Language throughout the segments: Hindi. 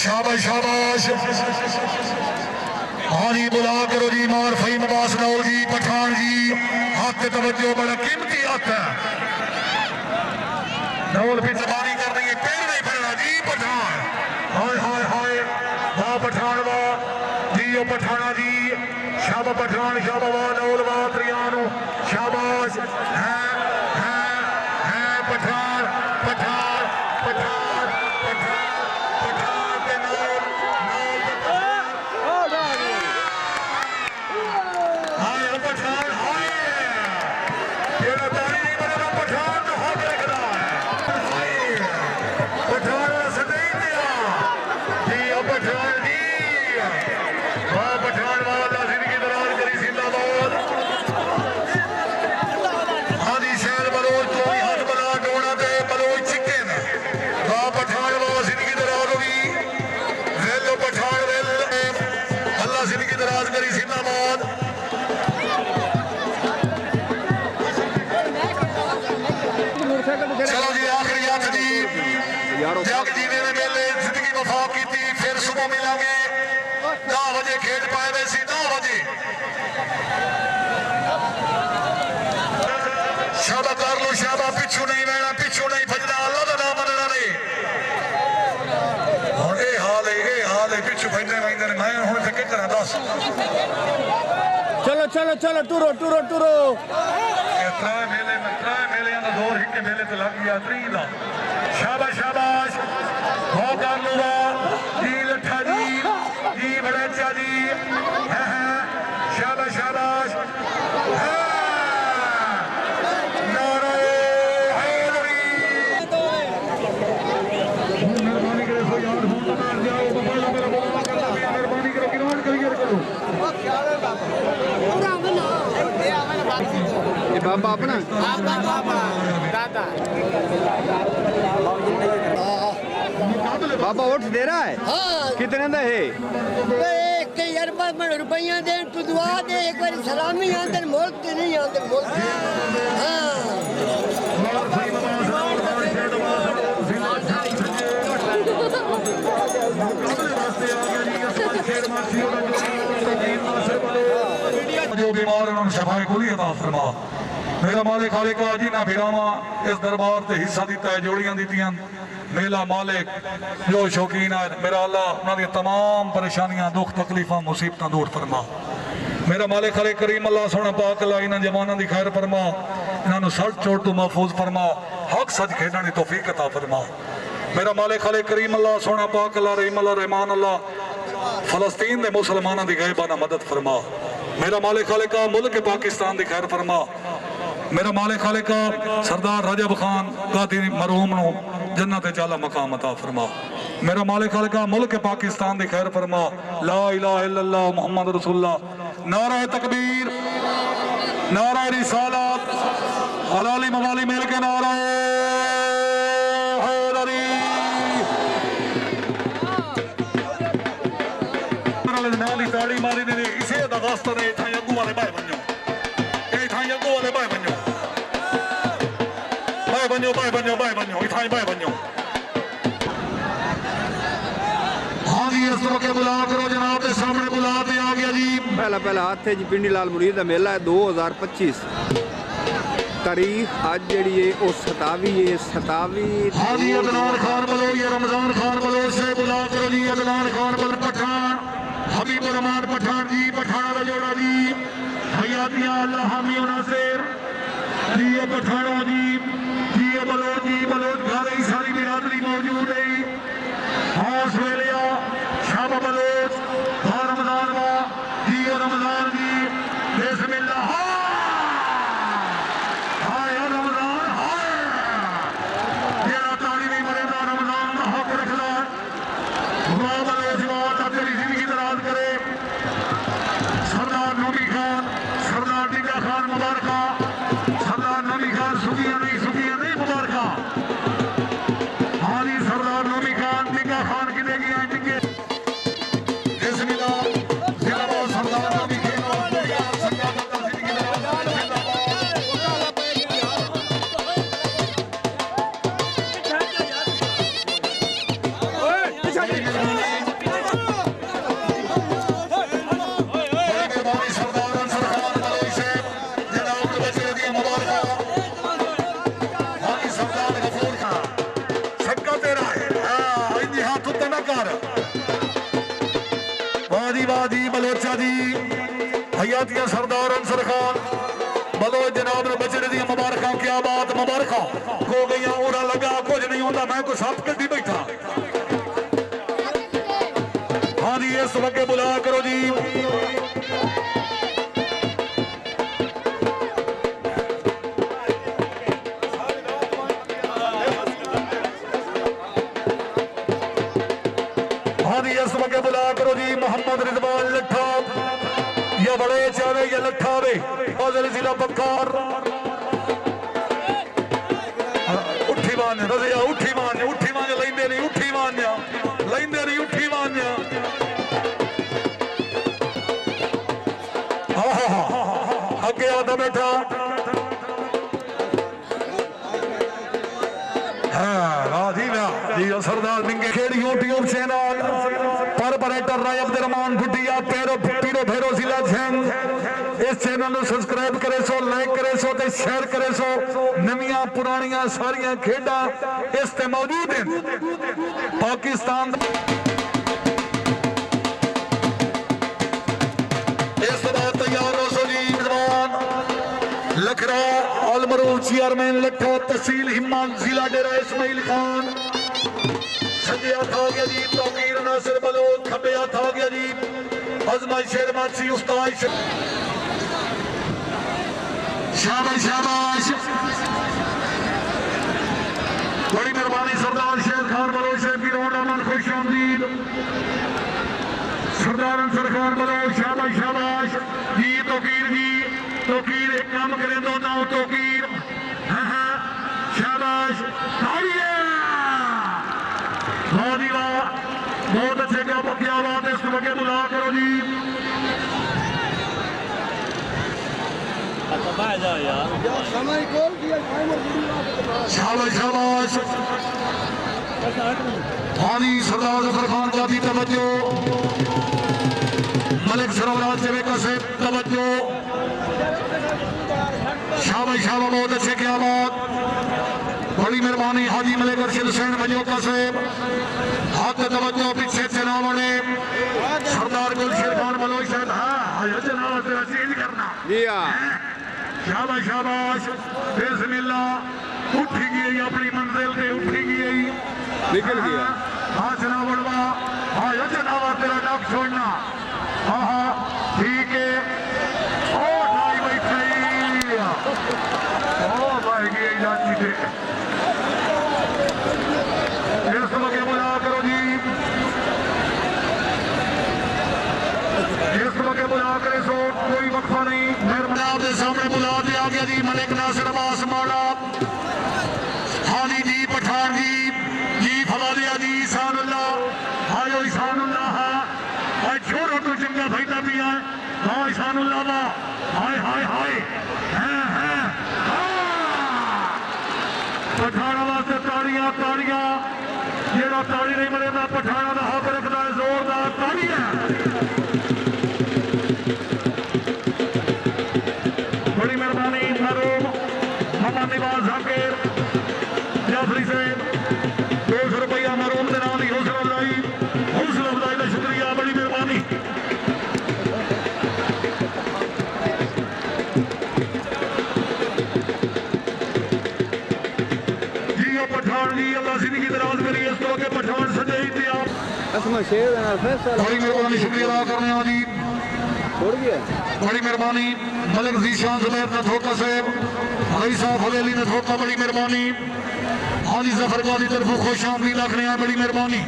शाबाश शाबाश। हाँ जी बुला करो जी मार फहीम अब्बास नौल जी पठान जी हाथ तवज्जो बड़ा कीमती हाथ है नौल भी जबानी कर रही है पैर नहीं फड़ना जी पठान हाय हाय हाय वाह पठान वाह जी ओ पठाना जी शाबा पठान शाबा वाह नौल वाह त्रियानो शाबाश है पठान पठान पठान पठान पठान के नौल हाय पठान हाय तेरा तारी नहीं बनेगा पठान तो हाथ रखना है पठान सदै तेरा जी ओ पठान जी वाह पठान वाह अल्लाह जिंदगी दराज करी जिंदाबाद हाँ जी शहर बलोच तो ही हाथ बना डोना दे बलोच चिकन वाह पठान वाह जिंदगी दराज होगी वेलो पठान वेल अल्लाह जिंदगी दराज करी जिंदाबाद चलो जी आखिरी हथ जी जग जीने ने मेले जिंदगी वफा की थी फिर सुबह मिलेंगे 10 बजे खेड पाए हुए सी 9 बजे शाबा कर लो शाबा पिछू नहीं रहना पिछू नहीं भजना अल्लाह का नाम मनना नहीं हुण ये हाल है पिछू भजने वजदे मैं हुण फिर कि करा दस चलो चलो चलो टुरो टुरो टुरो त्रै मेले का जोर हिट के मेले तो लग गया 3 का शाबाश शाबाश हो कर लो जी लठा जी बड़ेचा जी शाबाश शाबाश नारे हैदरी मेहरबानी करे सो यार फोन लगा जाओ बाबा मेरा बोलना कर लो मेहरबानी करो ग्राउंड क्लियर करो ये बाबा अपना दादा बाबा वोट दे रहा है हाँ कितने का है 1000 रुपया दे तू दुआ दे एक बार सलामी आंदर मुल्क के नहीं आंदर मुल्क जो बीमार उन्होंने शफाए गोली अता फरमा मेरा मालिक खालिक जी ना फिरावा इस दरबार से हिस्सा दिता है जोड़ियां दीतियां मेला मालिक जो शौकीन है मेरा अल्लाह उन्होंने तमाम परेशानियां दुख तकलीफा मुसीबत दूर फरमा मेरा मालिक खालिक करीम अल्लाह सोना पाक अल्लाह इन्हां जवानां दी खैर फरमा इन्हां सट चोट तो महफूज फरमा हक सच खेडण दी तौफीक अता फरमा मेरा मालिक खालिक करीम अल्लाह सोना पाक अल्लाह रहीम अल्लाह रहमान अल्लाह फलस्तीन दे मुसलमानां दी गैबाना मदद फरमा मेरा मालिक खालिक मुल्क पाकिस्तान दी खैर फरमा मेरा मालिक खालिक सरदार रजब खान गादी मरहूम नो जन्नत जाला मकाम अता फरमा मेरा मालिक खालिक मुल्क पाकिस्तान दी खैर फरमा ला इलाहा इल्लल्लाह मुहम्मद रसूलुल्लाह नारा तकबीर नारा रिसालत हलाली मवाली मिल के नारा हैदरी नाली ताड़ी मारी ने इसे दगास्त ने इथाई अगू वाले भाई बनो ए इथाई अगू वाले भाई बनो इथाई भाई बनो हाँ जी इस वक्त बुला करो जनाब के सामने बुलाते आ गया जी पहला हाथ है जी पिंडी लाल मुरीद का मेला है 2025 तारीख आज जी है वो 27 हाँ जी अदनान खान बलो ये रमजान खान बलो से बुला करो जी अदनान खान बल पठान हबीब रहमान पठान जी पठाना का जोड़ा जी हयातियां अल्लाह हामी नासिर जी पठानों जी बलोच घर ही सारी बिरादरी मौजूद है हौस वेलिया शाबा बलोच हाँ रमजान वा जी रमजान जी बिस्मिल्लाह हाय रमजान हाय जेड़ा ताली नहीं मरेगा रमजान का हक रखना वाह बलोच वाह तेरी जिंदगी दराज करे सरदार नबी खान सरदार टिका खान मुबारका सरदार नबी खान सुखिया नहीं मुबारका हाँ जी सरदार कर वाजी वाजी बलोचा जी हयातिया सरदार अंसर खान बलो जनाब ने बचने दी मुबारक क्या बात मुबारक हो गई उड़ा लगा कुछ नहीं होता मैं कोई सप कटी बैठा हाँ जी इस वक्त बुला करो जी हाँ जी इस वक्त बुला करो जी मोहम्मद रिजवान लट्ठा या बड़े चावे या लट्ठा वे फजल जिला बक्कार उठी मान रजिया उठी मान लेंदे नहीं उठी मान अगे आता बैठा सरदार मिंगे खेड़ी यूट्यूब चैनल पर ऑपरेटर राय अब्दुर्रहमान गुड्डिया पीरो भैरो जिला झंग इस चैनल को सब्सक्राइब करे सो लाइक करे सो ते शेयर करे सो नवियां पुरानियां सारियां खेडा इस ते मौजूद हैं पाकिस्तान इस बात तैयार हो सो जी जवान लखरा अलमरूफ चेयरमैन लट्ठा तहसील हिम्मत जिला डेरा इस्माइल खान सजे हाथ आ गया जी तौकीर नासिर बलोच खब्बे हाथ आ गया जी अजमा शेर माची उस्ताद शाबाश शाबाश बड़ी मेहरबानी सरदार शेर खान बलोच शेख की रोड अमन खुश आमदीद सरदार अंसर खान बलोच शाबाश शाबाश जी तौकीर एक काम करें दो नाव तौकीर हाँ शाबाश बहुत अच्छे क्या बात है इसको आगे बुला करो जी शाबाश शाबाश हानी सरदार जफर खान जाती तवज्जो मलिक सरवराज जवेका से तवज्जो शाबाश शाबाश बहुत अच्छे क्या बात बड़ी मेहरबानी हाजी मलिक अर्शद हुसैन मजोका साहब हाथ तवज्जो पीछे जनाब ने सरदार गुलशेर खान बलोच साहब हाँ जनाब तेरा चेंज करना जी हाँ शाबाश शाबाश बिस्मिल्लाह उठी गई अपनी मंजिल पे उठी गई निकल गया हाँ जनाब उड़वा हाँ जनाब तेरा डक छोड़ना हाँ हाँ ठीक है ओ ढाई बैठी ओ भाई गई जाती थे इस वक्त बुला करो जी इस वक्त बुला करे सो कोई वक्फा नहीं मेरे आपके सामने बुला दिया गया जी मलिक नासिर अब्बास मौला हानी जी पठान जी फवालिया जी ईसानुल्लाह आयो ईसानुल्लाह हाय छोरो तो चंगा भाईता भी है हाँ ईसानुल्लाह वाह हाय हाय हाय हैं पठाना वास्ते ताड़ियां ताड़ियां जेड़ा ताड़ी नहीं मरेगा पठाना का हक रखता है जोरदार ताड़ियां बड़ी मेहरबानी मरूम मोहम्मद निवाज जाकिर जाफरी से 200 रुपया मरूम के नाम की हौसला अफजाई का शुक्रिया बड़ी मेहरबानी जी पठान जी अल्लाह जिंदगी दराज करिए इस तो के पठान सजे इंतजाम असमा शेर फैसला बड़ी मेहरबानी शुक्रिया अदा करने वाली छोड़ गया बड़ी मेहरबानी मलिक जीशान जुबैर नथोका साहब हरी साहब हवेली नथोका बड़ी मेहरबानी हाजी जफर की तरफ खुश आमदीद रखने बड़ी मेहरबानी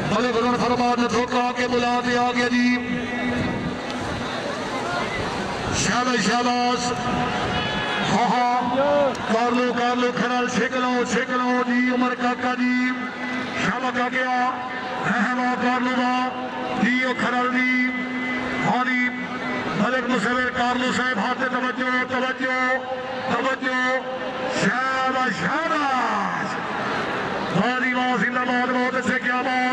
मलिक हसन फरमाद नथोका के बुला दिया गया जी शाबाश शाबाश हाँ हाँ कर लो खराल छेक लो जी उमर काका जी शाबाश आ गया कर लो जी खराल जी हानी मलिक मुसविर कारलो साहब हाथ तवज्जो तवज्जो तवज्जो शाबाश शाबाश हाजी वाह जिंदाबाद बहुत अच्छे क्या बात